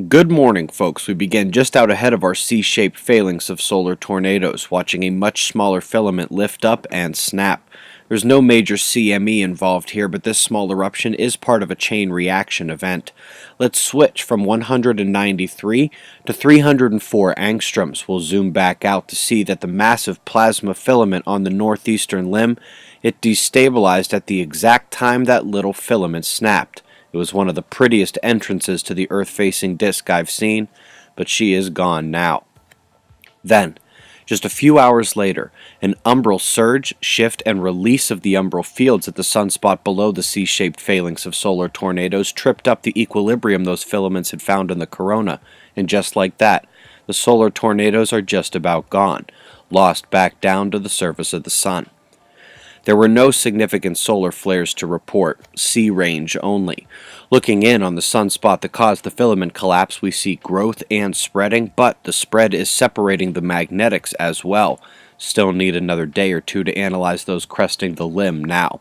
Good morning, folks. We begin just out ahead of our C-shaped phalanx of solar tornadoes, watching a much smaller filament lift up and snap. There's no major CME involved here, but this small eruption is part of a chain reaction event. Let's switch from 193 to 304 angstroms. We'll zoom back out to see that the massive plasma filament on the northeastern limb, it destabilized at the exact time that little filament snapped. It was one of the prettiest entrances to the Earth-facing disk I've seen, but she is gone now. Then, just a few hours later, an umbral surge, shift, and release of the umbral fields at the sunspot below the C-shaped phalanx of solar tornadoes tripped up the equilibrium those filaments had found in the corona, and just like that, the solar tornadoes are just about gone, lost back down to the surface of the sun. There were no significant solar flares to report, C range only. Looking in on the sunspot that caused the filament collapse, we see growth and spreading, but the spread is separating the magnetics as well. Still need another day or two to analyze those cresting the limb now.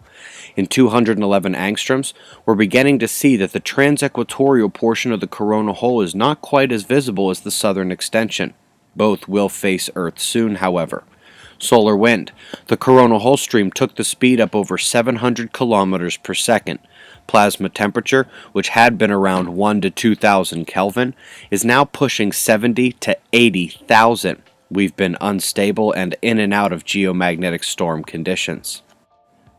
In 211 angstroms, we're beginning to see that the transequatorial portion of the coronal hole is not quite as visible as the southern extension. Both will face Earth soon, however. Solar wind. The coronal hole stream took the speed up over 700 kilometers per second. Plasma temperature, which had been around 1 to 2,000 Kelvin, is now pushing 70 to 80,000. We've been unstable and in and out of geomagnetic storm conditions.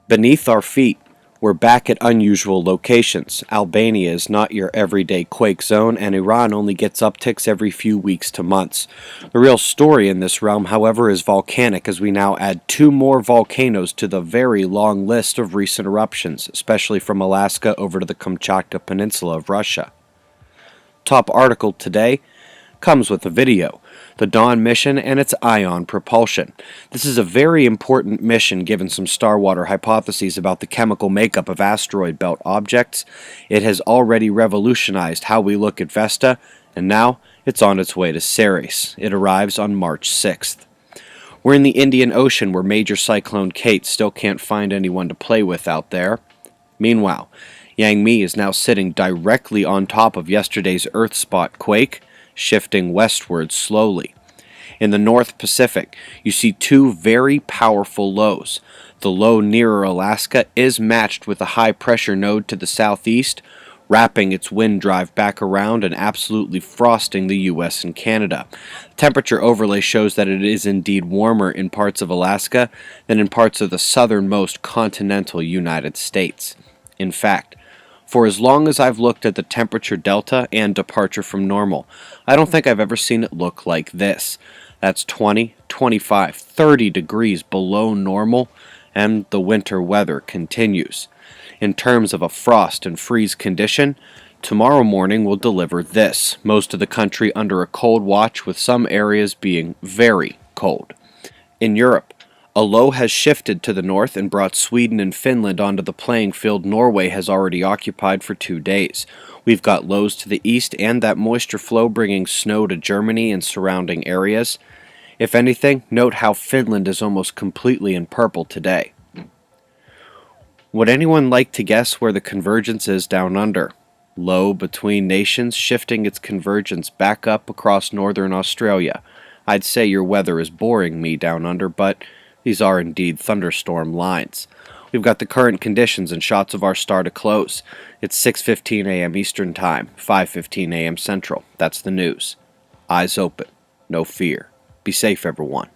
Beneath our feet, we're back at unusual locations. Albania is not your everyday quake zone, and Iran only gets upticks every few weeks to months. The real story in this realm, however, is volcanic, as we now add 2 more volcanoes to the very long list of recent eruptions, especially from Alaska over to the Kamchatka Peninsula of Russia. Top article today comes with a video, the Dawn mission and its ion propulsion. This is a very important mission given some Starwater hypotheses about the chemical makeup of asteroid belt objects. It has already revolutionized how we look at Vesta, and now it's on its way to Ceres. It arrives on March 6th. We're in the Indian Ocean where Major Cyclone Kate still can't find anyone to play with out there. Meanwhile, Yang Mi is now sitting directly on top of yesterday's Earth spot quake, shifting westward slowly. In the North Pacific, you see 2 very powerful lows. The low nearer Alaska is matched with a high-pressure node to the southeast, wrapping its wind drive back around and absolutely frosting the U.S. and Canada. Temperature overlay shows that it is indeed warmer in parts of Alaska than in parts of the southernmost continental United States. In fact, for as long as I've looked at the temperature delta and departure from normal, I don't think I've ever seen it look like this. That's 20, 25, 30 degrees below normal, and the winter weather continues. In terms of a frost and freeze condition, tomorrow morning will deliver this, most of the country under a cold watch with some areas being very cold. In Europe, a low has shifted to the north and brought Sweden and Finland onto the playing field Norway has already occupied for 2 days. We've got lows to the east and that moisture flow bringing snow to Germany and surrounding areas. If anything, note how Finland is almost completely in purple today. Would anyone like to guess where the convergence is down under? Low between nations shifting its convergence back up across northern Australia. I'd say your weather is boring me down under, but these are indeed thunderstorm lines. We've got the current conditions and shots of our star to close. It's 6:15 a.m. Eastern Time, 5:15 a.m. Central. That's the news. Eyes open. No fear. Be safe, everyone.